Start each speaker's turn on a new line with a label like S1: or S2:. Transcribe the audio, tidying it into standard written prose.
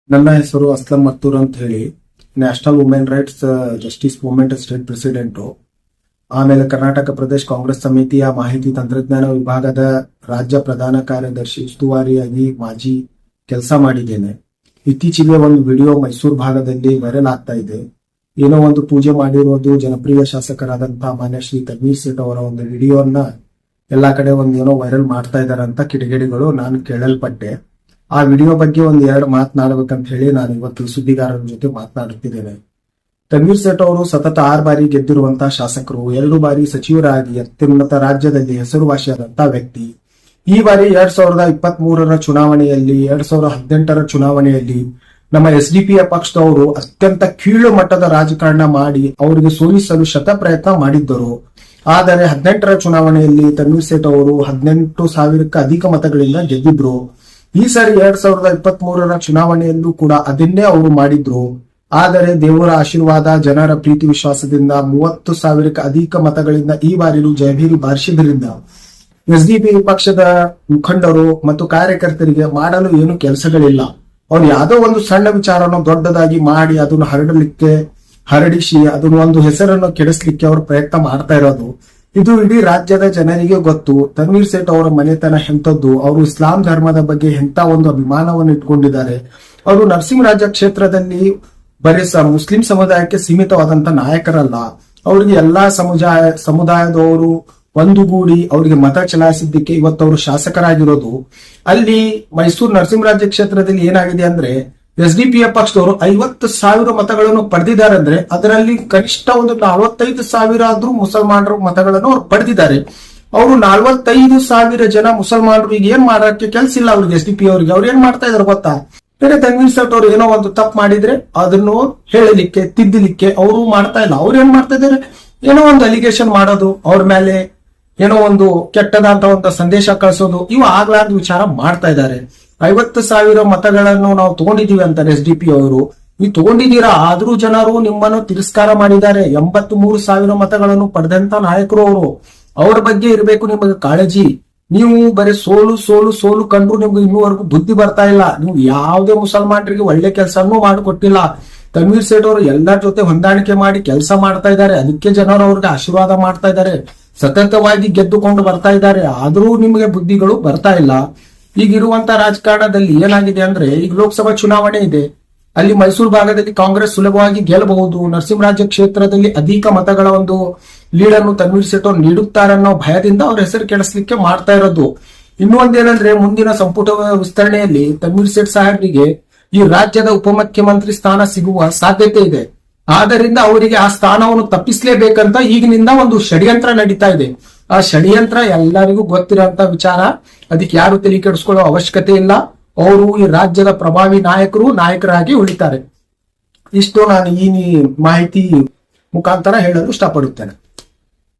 S1: ನನ್ನ ಹೆಸರು ಅಸ್ಲಂ ಮತ್ತೂರ್ ಅಂತ ಹೇಳಿ, national women rights justice movement state president. ಆಮೇಲೆ ಕರ್ನಾಟಕ ಪ್ರದೇಶ ಕಾಂಗ್ರೆಸ್ ಸಮಿತಿಯ ಮಾಹಿತಿ ತಂತ್ರಜ್ಞಾನ ವಿಭಾಗದ ರಾಜ್ಯ ಪ್ರಧಾನ ಕಾರ್ಯದರ್ಶಿ ಉಸ್ತುವಾರಿಯಾಗಿ ಮಾಜಿ ಕೆಲಸ ಮಾಡಿದ್ದೇನೆ. ಇತ್ತೀಚೆಗೆ ಒಂದು ವಿಡಿಯೋ ಮೈಸೂರು ಭಾಗದಲ್ಲಿ ವೈರಲ್ ಆಗ್ತಾ ಇದೆ. ಏನೋ ಒಂದು ಪೂಜೆ ಮಾಡಿರೋದು ಜನಪ್ರಿಯ ಶಾಸಕರಾದಂತಹ ಮಾನ್ಯ ಶ್ರೀ ತನ್ವೀರ್ ಸೇಠ್ ಅವರ ಒಂದು ವಿಡಿಯೋನ ಎಲ್ಲಾ ಕಡೆ ಒಂದು ಏನೋ ವೈರಲ್ ಮಾಡ್ತಾ ಇದಾರೆ ಅಂತ ಕಿಡಿಗೇಡಿಗಳು ನಾನು ಕೇಳಲ್ಪಟ್ಟೆ. ಆ ವಿಡಿಯೋ ಬಗ್ಗೆ ಒಂದ್ ಎರಡು ಮಾತನಾಡಬೇಕಂತ ಹೇಳಿ ನಾನು ಇವತ್ತು ಸುದ್ದಿಗಾರರ ಜೊತೆ ಮಾತನಾಡುತ್ತಿದ್ದೇನೆ. ತನ್ವೀರ್ ಸೇಠ್ ಅವರು ಸತತ 6 ಬಾರಿ ಗೆದ್ದಿರುವಂತಹ ಶಾಸಕರು, 2 ಬಾರಿ ಸಚಿವರಾಗಿ ಅತ್ಯುನ್ನತ ರಾಜ್ಯದಲ್ಲಿ ಹೆಸರುವಾಸಿಯಾದಂತಹ ವ್ಯಕ್ತಿ. ಈ ಬಾರಿ 2023ರ ಚುನಾವಣೆಯಲ್ಲಿ 2018ರ ಚುನಾವಣೆಯಲ್ಲಿ ನಮ್ಮ SDPಯ ಪಕ್ಷದವರು ಅತ್ಯಂತ ಕೀಳು ಮಟ್ಟದ ರಾಜಕಾರಣ ಮಾಡಿ ಅವರಿಗೆ ಸೋಲಿಸಲು ಶತ ಪ್ರಯತ್ನ ಮಾಡಿದ್ದರು. ಆದರೆ 18ರ ಚುನಾವಣೆಯಲ್ಲಿ ತನ್ವೀರ್ ಸೇಠ್ ಅವರು 18,000ಕ್ಕೂ ಅಧಿಕ ಮತಗಳಿಂದ ಗೆದ್ದಿದ್ರು. ಈ ಸಾರಿ 2023ರ ಚುನಾವಣೆಯಲ್ಲೂ ಕೂಡ ಅದನ್ನೇ ಅವರು ಮಾಡಿದ್ರು. ಆದರೆ ದೇವರ ಆಶೀರ್ವಾದ, ಜನರ ಪ್ರೀತಿ ವಿಶ್ವಾಸದಿಂದ 30,000ಕ್ಕೂ ಅಧಿಕ ಮತಗಳಿಂದ ಈ ಬಾರಿಯೂ ಜಯಭೇರಿ ಬಾರಿಸಿದ್ರಿಂದ SDP ಪಕ್ಷದ ಮುಖಂಡರು ಮತ್ತು ಕಾರ್ಯಕರ್ತರಿಗೆ ಮಾಡಲು ಏನು ಕೆಲಸಗಳಿಲ್ಲ. ಅವ್ರು ಯಾವುದೋ ಒಂದು ಸಣ್ಣ ವಿಚಾರವನ್ನು ದೊಡ್ಡದಾಗಿ ಮಾಡಿ ಅದನ್ನು ಹರಡಿಸಿ ಅದನ್ನು ಒಂದು ಹೆಸರನ್ನು ಕೆಡಿಸ್ಲಿಕ್ಕೆ ಅವರು ಪ್ರಯತ್ನ ಮಾಡ್ತಾ ಇರೋದು. ಇದು ಇಡೀ ರಾಜ್ಯದ ಜನರಿಗೆ ಗೊತ್ತು. ತನ್ವೀರ್ ಸೇಠ್ ಅವರ ಮನೆತನ ಎಂಥದ್ದು, ಅವರು ಇಸ್ಲಾಂ ಧರ್ಮದ ಬಗ್ಗೆ ಎಂತ ಒಂದು ಅಭಿಮಾನವನ್ನು ಇಟ್ಕೊಂಡಿದ್ದಾರೆ. ಅವರು ನರಸಿಂಹರಾಜ ಕ್ಷೇತ್ರದಲ್ಲಿ ಬರೀ ಮುಸ್ಲಿಂ ಸಮುದಾಯಕ್ಕೆ ಸೀಮಿತವಾದಂತ ನಾಯಕರಲ್ಲ. ಅವರಿಗೆ ಎಲ್ಲಾ ಸಮುದಾಯದವರು ಒಂದುಗೂಡಿ ಅವರಿಗೆ ಮತ ಚಲಾಯಿಸಿದ್ದಕ್ಕೆ ಇವತ್ತು ಅವರು ಶಾಸಕರಾಗಿರೋದು. ಅಲ್ಲಿ ಮೈಸೂರು ನರಸಿಂಹರಾಜ ಕ್ಷೇತ್ರದಲ್ಲಿ ಏನಾಗಿದೆ ಅಂದ್ರೆ SDPಯ ಪಕ್ಷದವರು 50,000 ಮತಗಳನ್ನು ಪಡೆದಿದ್ದಾರೆ. ಅಂದ್ರೆ ಅದರಲ್ಲಿ ಕನಿಷ್ಠ ಒಂದು 45,000 ಆದ್ರೂ ಮುಸಲ್ಮಾನರ ಮತಗಳನ್ನು ಅವ್ರು ಪಡೆದಿದ್ದಾರೆ. ಅವರು 45,000 ಜನ ಮುಸಲ್ಮಾನರು ಈಗ ಏನ್ ಮಾಡಕ್ಕೆ ಕೆಲಸ ಇಲ್ಲ ಅವ್ರಿಗೆ. SDP ಅವರಿಗೆ ಅವ್ರು ಏನ್ ಮಾಡ್ತಾ ಇದಾರೆ ಗೊತ್ತಾ? ಬೇರೆ ತನ್ವೀರ್ ಸೇಠ್ ಅವರು ಏನೋ ಒಂದು ತಪ್ಪು ಮಾಡಿದ್ರೆ ಅದನ್ನು ಹೇಳಲಿಕ್ಕೆ ತಿದ್ದಲಿಕ್ಕೆ ಅವರು ಮಾಡ್ತಾ ಇಲ್ಲ. ಅವ್ರು ಏನ್ ಮಾಡ್ತಾ ಇದಾರೆ, ಏನೋ ಒಂದು ಅಲಿಗೇಷನ್ ಮಾಡೋದು, ಅವ್ರ ಮೇಲೆ ಏನೋ ಒಂದು ಕೆಟ್ಟದಂತ ಒಂದು ಸಂದೇಶ ಕಳಿಸೋದು, ಇವು ಆಗ್ಲಾರ್ದ ವಿಚಾರ ಮಾಡ್ತಾ ಇದ್ದಾರೆ. 50,000 ಮತಗಳನ್ನು ನಾವು ತಗೊಂಡಿದೀವಿ ಅಂತಾರೆ SDP ಅವರು. ನೀವು ತಗೊಂಡಿದ್ದೀರಾ, ಆದ್ರೂ ಜನರು ನಿಮ್ಮನ್ನು ತಿರಸ್ಕಾರ ಮಾಡಿದ್ದಾರೆ. 83,000 ಮತಗಳನ್ನು ಪಡೆದಂತ ನಾಯಕರು ಅವರು. ಅವ್ರ ಬಗ್ಗೆ ಇರಬೇಕು ನಿಮಗೆ ಕಾಳಜಿ. ನೀವು ಬರೀ ಸೋಲು ಕಂಡ್ರು ನಿಮ್ಗೆ ಇನ್ನೂವರೆಗೂ ಬುದ್ಧಿ ಬರ್ತಾ ಇಲ್ಲ. ನೀವು ಯಾವುದೇ ಮುಸಲ್ಮಾನರಿಗೆ ಒಳ್ಳೆ ಕೆಲಸನೂ ಮಾಡಿಕೊಟ್ಟಿಲ್ಲ. ತನ್ವೀರ್ ಸೇಠ್ ಅವರು ಎಲ್ಲರ ಜೊತೆ ಹೊಂದಾಣಿಕೆ ಮಾಡಿ ಕೆಲಸ ಮಾಡ್ತಾ ಇದ್ದಾರೆ. ಅದಕ್ಕೆ ಜನರು ಅವ್ರಿಗೆ ಆಶೀರ್ವಾದ ಮಾಡ್ತಾ ಇದ್ದಾರೆ. ಸತತವಾಗಿ ಗೆದ್ದುಕೊಂಡು ಬರ್ತಾ ಇದ್ದಾರೆ. ಆದ್ರೂ ನಿಮಗೆ ಬುದ್ಧಿಗಳು ಬರ್ತಾ ಇಲ್ಲ. ಈಗಿರುವಂತ ರಾಜಕಾರಣದಲ್ಲಿ ಏನಾಗಿದೆ ಅಂದ್ರೆ, ಈಗ ಲೋಕಸಭಾ ಚುನಾವಣೆ ಇದೆ. ಅಲ್ಲಿ ಮೈಸೂರು ಭಾಗದಲ್ಲಿ ಕಾಂಗ್ರೆಸ್ ಸುಲಭವಾಗಿ ಗೆಲ್ಲಬಹುದು. ನರಸಿಂಹರಾಜ ಕ್ಷೇತ್ರದಲ್ಲಿ ಅಧಿಕ ಮತಗಳ ಒಂದು ಲೀಡನ್ನು ತನ್ವೀರ್ ಸೇಠ್ ಅವರು ನೀಡುತ್ತಾರನ್ನೋ ಭಯದಿಂದ ಅವ್ರ ಹೆಸರು ಕೆಡಿಸ್ಲಿಕ್ಕೆ ಮಾಡ್ತಾ ಇರೋದು. ಇನ್ನೂ ಒಂದೇನಂದ್ರೆ, ಮುಂದಿನ ಸಂಪುಟ ವಿಸ್ತರಣೆಯಲ್ಲಿ ತನ್ವೀರ್ ಸೇಠ್ ಸಾಹೇಬರಿಗೆ ಈ ರಾಜ್ಯದ ಉಪಮುಖ್ಯಮಂತ್ರಿ ಸ್ಥಾನ ಸಿಗುವ ಸಾಧ್ಯತೆ ಇದೆ. ಆದ್ದರಿಂದ ಅವರಿಗೆ ಆ ಸ್ಥಾನವನ್ನು ತಪ್ಪಿಸಲೇಬೇಕಂತ ಈಗಿನಿಂದ ಒಂದು ಷಡ್ಯಂತ್ರ ನಡೀತಾ ಇದೆ. ಆ ಷಡ್ಯಂತ್ರ ಎಲ್ಲರಿಗೂ ಗೊತ್ತಿರೋಂತ ವಿಚಾರ. ಅದಕ್ಕೆ ಯಾರು ತಲೆ ಕೆಡಿಸ್ಕೊಳ್ಳೋ ಅವಶ್ಯಕತೆ ಇಲ್ಲ. ಅವರು ಈ ರಾಜ್ಯದ ಪ್ರಭಾವಿ ನಾಯಕರಾಗಿ ಉಳಿತಾರೆ. ಇಷ್ಟು ನಾನು ಈ ಮಾಹಿತಿ ಮುಖಾಂತರ ಹೇಳಲು ಇಷ್ಟಪಡುತ್ತೇನೆ.